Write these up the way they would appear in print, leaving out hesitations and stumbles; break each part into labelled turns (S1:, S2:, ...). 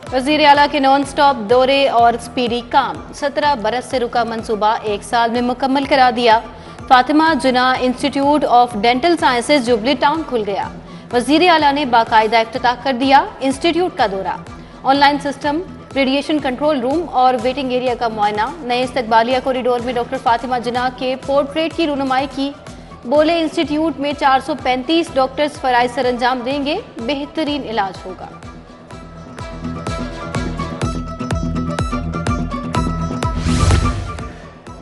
S1: वजीर आला के नॉन स्टॉप दौरे और स्पीडी काम, 17 बरस से रुका मंसूबा 1 साल में मुकम्मल करा दिया। Fatima Jinnah Institute of Dental Sciences Jubilee Town खुल गया। वजीर आला ने बाकायदा इफ्तिताह कर दिया इंस्टीट्यूट का दौरा। Online system, radiation control room और वेटिंग एरिया का मुआयना। नए इस्तकबालिया कॉरिडोर में डॉक्टर फातिमा जिन्ना के पोर्ट्रेट की रुनुमाई की। बोले इंस्टीट्यूट में 435 डॉक्टर्स फराइज सर अंजाम देंगे, बेहतरीन इलाज होगा।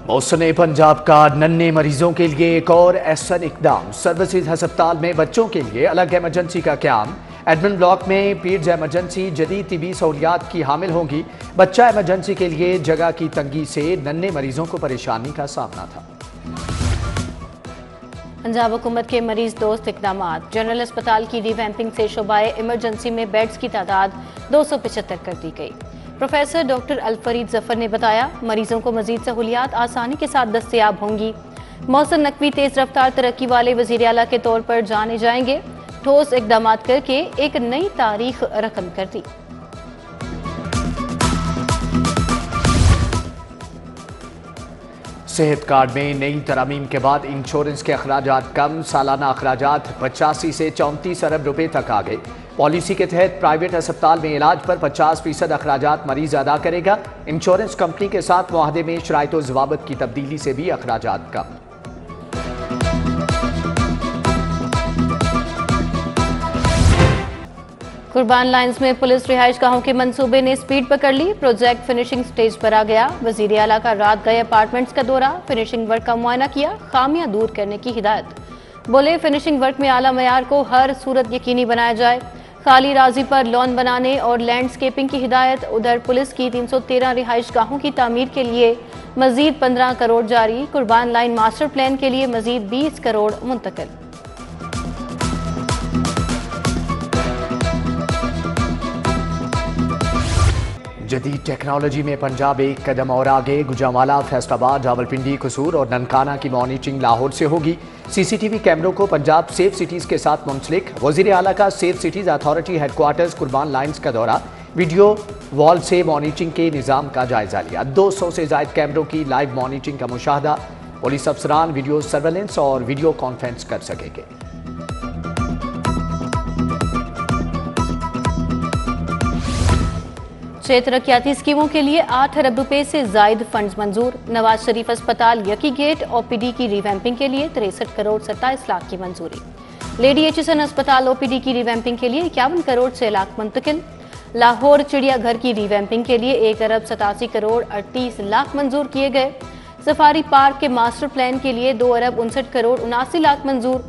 S2: मौसम पंजाब का नन्हे मरीजों के लिए एक और एहसन इकदाम। सर्विसेज हस्पताल में बच्चों के लिए अलग इमरजेंसी का क्याम। एडमिन ब्लॉक में पीड्स इमरजेंसी जदीद तिबी सहूलियात की हामिल होंगी। बच्चा इमरजेंसी के लिए जगह की तंगी से नन्हे मरीजों को परेशानी का सामना था।
S1: पंजाब हुकूमत के मरीज दोस्त इकदाम। जनरल अस्पताल की रिवैम्पिंग से शोबाए इमरजेंसी में बेड्स की तादाद 275 कर दी गई। प्रोफेसर डॉक्टर अलफरीद जफर ने बताया, मरीजों को मजीद सहूलियात आसानी के साथ दस्तयाब होंगी। मौसम नकवी तेज रफ्तार तरक्की वाले वजीर आला के तौर पर जाने जाएंगे। ठोस इकदाम करके एक नई तारीख रकम कर दी।
S2: सेहत कार्ड में नई तरमीम के बाद इंश्योरेंस के अखराजात कम। सालाना अखराजात 85 से 34 अरब रुपए तक आ गए। पॉलिसी के तहत प्राइवेट अस्पताल में इलाज पर 50% अखराजात मरीज अदा करेगा। इंश्योरेंस कंपनी के साथ मुआहदे में शराइत व ज़वाबित की तब्दीली से भी अखराजात कम।
S1: कुर्बान लाइन्स में पुलिस रिहाइश गाहों के मंसूबे ने स्पीड पकड़ ली। प्रोजेक्ट फिनिशिंग स्टेज पर आ गया। वजीर आला का रात गए अपार्टमेंट्स का दौरा, फिनिशिंग वर्क का मुआयना किया, खामियां दूर करने की हिदायत। बोले फिनिशिंग वर्क में आला मयार को हर सूरत यकीनी बनाया जाए। खाली राजी पर लॉन बनाने और लैंडस्केपिंग की हिदायत। उधर पुलिस की 313 रिहाइश गाहों की तामीर के लिए मजीद 15 करोड़ जारी। कुर्बान लाइन मास्टर प्लान के लिए मजीद 20 करोड़ मुंतकिल।
S2: जदीद टेक्नोलॉजी में पंजाब एक कदम और आगे। गुजरांवाला, फैसलाबाद, रावलपिंडी, कसूर और ननकाना की मॉनिटरिंग लाहौर से होगी। सीसीटीवी कैमरों को पंजाब सेफ सिटीज के साथ मुंसलिक। वजीर आला का सेफ सिटीज अथॉरिटी हेडक्वार्टर्स कुर्बान लाइन्स का दौरा। वीडियो वॉल से मॉनिटरिंग के निज़ाम का जायजा लिया। 200 से ज्यादा कैमरों की लाइव मॉनिटरिंग का मुशाहदा। पुलिस अफसरान वीडियो सर्वेलेंस और वीडियो कॉन्फ्रेंस कर सकेंगे।
S1: छह तरक्याती स्कीमों के लिए 8 अरब रुपए से जायद फंड्स मंजूर। नवाज शरीफ अस्पताल यकी गेट ओपीडी की रिवैम्पिंग के लिए 63 करोड़ 27 लाख की मंजूरी। लेडी एचएसएन अस्पताल ओपीडी की रिवैम्पिंग के लिए 51 करोड़ 6 लाख मुंतकिल। लाहौर चिड़ियाघर की रिवैम्पिंग के लिए 1 अरब 87 करोड़ 38 लाख मंजूर किए गए। सफारी पार्क के मास्टर प्लान के लिए 2 अरब 59 करोड़ 79 लाख मंजूर।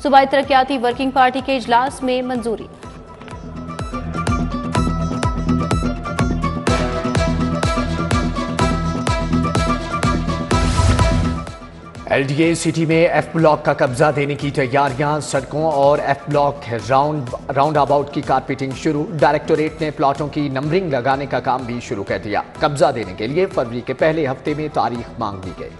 S1: सूबाई तरक्याती वर्किंग पार्टी के इजलास में मंजूरी।
S2: एलडीए सिटी में एफ ब्लॉक का कब्जा देने की तैयारियां। सड़कों और एफ ब्लॉक राउंड अबाउट की कारपेटिंग शुरू। डायरेक्टोरेट ने प्लॉटों की नंबरिंग लगाने का काम भी शुरू कर दिया। कब्जा देने के लिए फरवरी के पहले हफ्ते में तारीख मांग ली गई।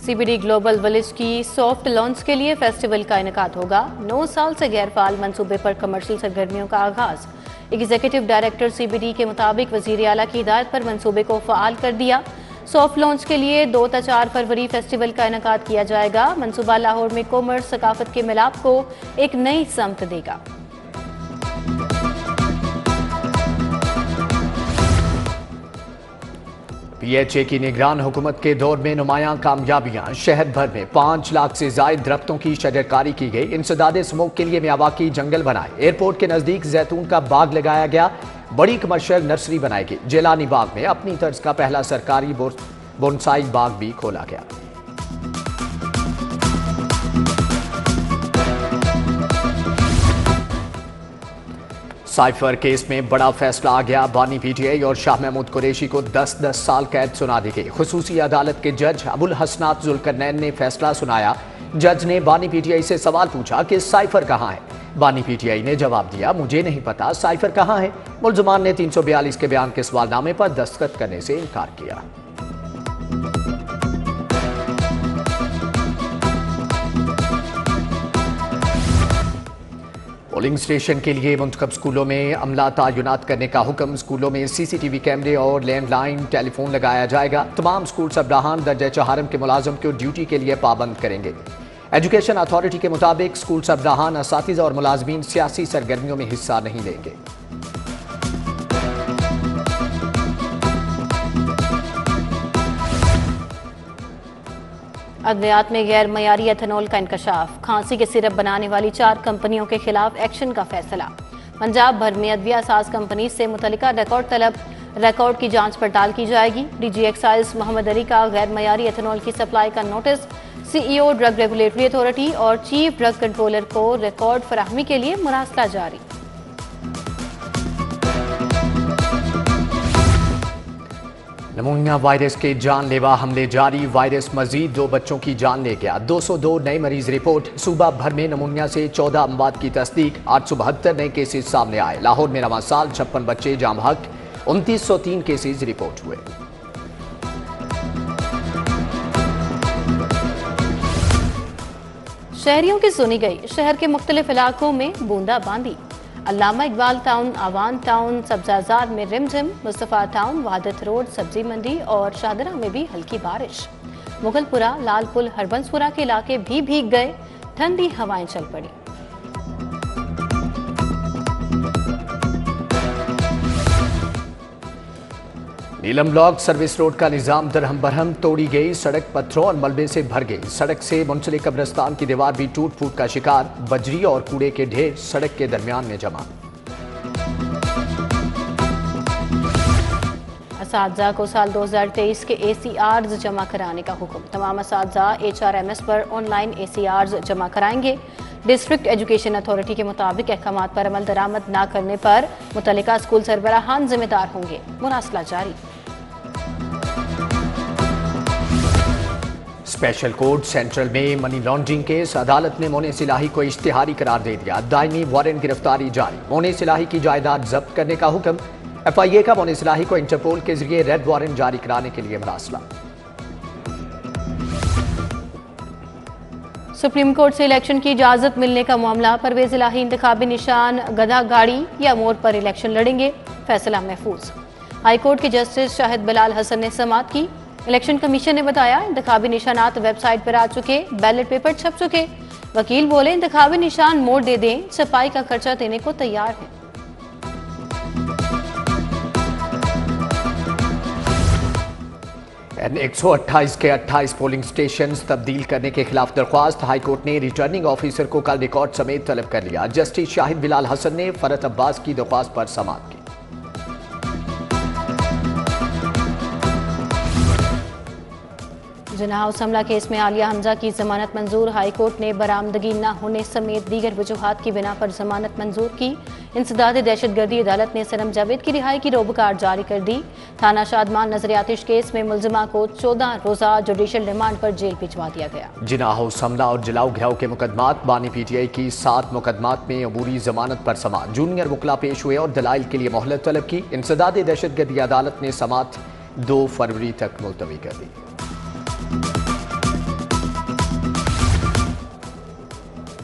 S1: सीबीडी ग्लोबल विलेज की सॉफ्ट लॉन्च के लिए फेस्टिवल का इनेकाद होगा। 9 साल से गैर फाल मंसूबे पर कमर्शियल सरगर्मियों का आगाज। एग्जीक्यूटिव डायरेक्टर सीबीडी के मुताबिक वजीर आला की हिदायत पर मंसूबे को फ़ाल कर दिया। सॉफ्ट लॉन्च के लिए 2 से 4 फरवरी फेस्टिवल का इनेकाद किया जाएगा। मंसूबा लाहौर में कॉमर्स सकाफत के मिलाप को एक नई समत देगा।
S2: पीएचए की निगरान हुकूमत के दौर में नुमायां कामयाबियां। शहर भर में 5 लाख से ज्यादा दरख्तों की शजरकारी की गई। इंसदादे स्मोक के लिए मियावाकी जंगल बनाए। एयरपोर्ट के नजदीक जैतून का बाग लगाया गया। बड़ी कमर्शियल नर्सरी बनाएगी। जेलानी बाग में अपनी तर्ज का पहला सरकारी बोनसाई बाग भी खोला गया। साइफर केस में बड़ा फैसला आ गया। बानी पीटीआई और शाह महमूद कुरैशी को 10-10 साल कैद सुना दी गई। खुसूसी अदालत के जज अबुल हसनात जुल्करनैन ने फैसला सुनाया। जज ने बानी पीटीआई से सवाल पूछा कि साइफर कहां है। बानी पीटीआई ने जवाब दिया, मुझे नहीं पता साइफर कहां है। मुल्जमान ने 342 के बयान के सवालनामे पर दस्तखत करने से इनकार किया। पोलिंग स्टेशन के लिए मुंतखब स्कूलों में अमला तैनात करने का हुक्म। स्कूलों में सीसीटीवी कैमरे और लैंडलाइन टेलीफोन लगाया जाएगा। तमाम स्कूल सरबराहान दर्जा चहारम के मुलाजम को ड्यूटी के लिए पाबंद करेंगे। एजुकेशन अथॉरिटी के मुताबिक स्कूल सरबराहान, असातिज़ा और मुलाजमीन सियासी सरगर्मियों में हिस्सा नहीं लेंगे।
S1: अद्वियात में गैर मयारी एथेनॉल का इंकशाफ। खांसी के सिरप बनाने वाली 4 कंपनियों के खिलाफ एक्शन का फैसला। पंजाब भर में अद्विया साज कंपनी से मुतल्लिका रिकॉर्ड की जांच पड़ताल की जाएगी। डीजी एक्साइज मोहम्मद अली का गैर मयारी एथेनॉल की सप्लाई का notice. CEO drug regulatory authority और चीफ ड्रग कंट्रोलर को रिकॉर्ड फराहमी के लिए मुरासला जारी।
S2: नमूनिया वायरस के जानलेवा हमले जारी। वायरस मजीद 2 बच्चों की जान ले गया। 202 नए मरीज रिपोर्ट। सूबा भर में नमूनिया से 14 अमवात की तस्दीक। 872 नए केसेज सामने आए। लाहौर में रवां साल 56 बच्चे जाम हक। 2903 केसेज रिपोर्ट हुए।
S1: शहरियों की सुनी गई। शहर के मुख्तलिफ इलाकों में बूंदाबांदी। अल्लामा इकबाल टाउन, आवान टाउन, सब्जाजार में रिमझिम। मुस्तफा टाउन, वहादत रोड, सब्जी मंडी और शाहदरा में भी हल्की बारिश। मुगलपुरा, लालपुल, हरबंसपुरा के इलाके भी भीग गए। ठंडी हवाएं चल पड़ी।
S2: नीलम ब्लॉक सर्विस रोड का निजाम दरहम बरहम। तोड़ी गई सड़क पत्थरों और मलबे से भर गई। सड़क से मुंसलिक कब्रिस्तान की दीवार भी टूट फूट का शिकार। बजरी और कूड़े के ढेर सड़क के दरमियान में जमा।
S1: असातिज़ा को साल 2023 के ACRs जमा कराने का हुक्म। तमाम असातिज़ा HRMS पर ऑनलाइन ACRs जमा कराएंगे। डिस्ट्रिक्ट एजुकेशन अथॉरिटी के मुताबिक अहकामात पर अमल दरामद न करने पर मुतल्लिका स्कूल सरबराहान जिम्मेदार होंगे। मुरासला जारी।
S2: स्पेशल कोर्ट सेंट्रल में मनी लॉन्ड्रिंग केस। अदालत ने मोने सिलाही को इश्तिहारी करार दे दिया। दायमी वारंट गिरफ्तारी जारी। मोने सिलाही की जायदाद जब्त करने का हुक्म। FIA का मोने सिलाही को इंटरपोल के जरिए रेड वारंट जारी कराने के लिए मुरासला।
S1: सुप्रीम कोर्ट से इलेक्शन की इजाजत मिलने का मामला। परवेज इलाही इंतखाबी निशान गधा गाड़ी या मोड़ पर इलेक्शन लड़ेंगे। फैसला महफूज। हाईकोर्ट के जस्टिस शाहिद बिलाल हसन ने समाअत की। इलेक्शन कमीशन ने बताया इंतखाबी निशानात वेबसाइट पर आ चुके, बैलेट पेपर छप चुके। वकील बोले इंतखाबी निशान मोड़ दे दें, छपाई का खर्चा देने को तैयार है।
S2: N128 के 28 पोलिंग स्टेशन तब्दील करने के खिलाफ दरख्वास्त। हाईकोर्ट ने रिटर्निंग ऑफिसर को कल रिकॉर्ड समेत तलब कर लिया। जस्टिस शाहिद बिलाल हसन ने फरत अब्बास की दरख्वास्त पर समाअत की।
S1: जिन्ना हाउस हमला केस में आलिया हमजा की जमानत मंजूर। हाईकोर्ट ने बरामदगी न होने समेत दीगर वजूहात की बिना पर जमानत मंजूर की। इंसदाद दहशतगर्दी अदालत ने सनम जावेद की रिहाई की रोबकार जारी कर दी। थाना शादमान नजरियातिश केस में मुलजिमा को 14 रोजा जुडिशल रिमांड पर जेल भिजवा दिया गया।
S2: जिन्ना हाउस हमला और जलाओ घिराव के मुकदमात। बानी PTI की 7 मुकदमात में अबूरी जमानत पर समाअत। जूनियर वकला पेश हुए और दलाइल के लिए मोहलत तलब की। इंसदाद दहशतगर्दी अदालत ने समाअत 2 फरवरी तक मुलतवी कर दी।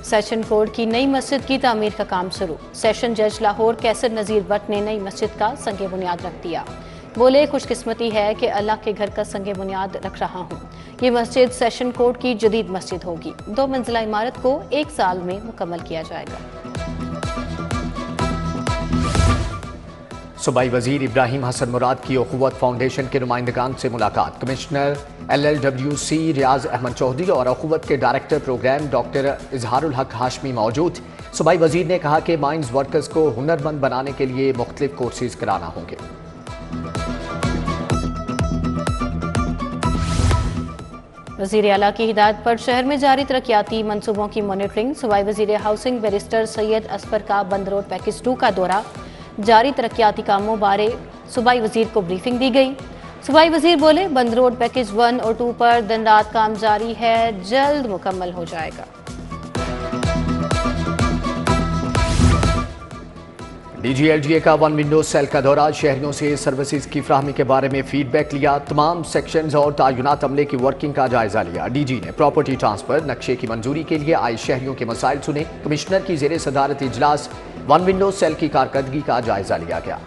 S1: सेशन कोर्ट की नई मस्जिद की तामीर का काम शुरू। सेशन जज लाहौर कैसर नजीर भट्ट ने नई मस्जिद का संगे बुनियाद रख दिया। बोले खुशकिस्मती है कि अल्लाह के घर का संगे बुनियाद रख रहा हूँ। ये मस्जिद सेशन कोर्ट की जदीद मस्जिद होगी। 2 मंजिला इमारत को 1 साल में मुकम्मल किया जाएगा।
S2: सूबाई वजीर इब्राहिम हसन मुराद की अखुवत फाउंडेशन के नुमाइंदगान से मुलाकात। कमिश्नर LLWC रियाज अहमद चौधरी और अखुवत के डायरेक्टर प्रोग्राम डॉक्टर इजहारुल हक हाशमी मौजूद। सूबाई वजीर ने कहा कि माइंस वर्कर्स को हुनरमंद बनाने के लिए मुख्तलिफ कोर्सेज कराना होंगे।
S1: वजीर आला की हिदायत पर शहर में जारी तरक्याती मंसूबों की मॉनिटरिंग। सूबाई वजीर हाउसिंग बैरिस्टर सैयद असफर का बंद रोड पैकेज 2 का दौरा। जारी तरक्याती कामों बारे सूबाई वजीर को ब्रीफिंग दी गई। सूबाई वजीर बोले बंद रोड पैकेज 1 और 2 पर दिन रात काम जारी है, जल्द मुकम्मल हो जाएगा।
S2: DGLGA का वन विंडो सेल का दौरा, शहरियों से सर्विसेज की फ्राहमी के बारे में फीडबैक लिया, तमाम सेक्शंस और तायुनात अमले की वर्किंग का जायजा लिया। DG ने प्रॉपर्टी ट्रांसफर नक्शे की मंजूरी के लिए आए शहरियों के मसाइल सुने। कमिश्नर की जेर सदारत इजलास वन विंडो सेल की कारकर्दगी का जायजा लिया गया।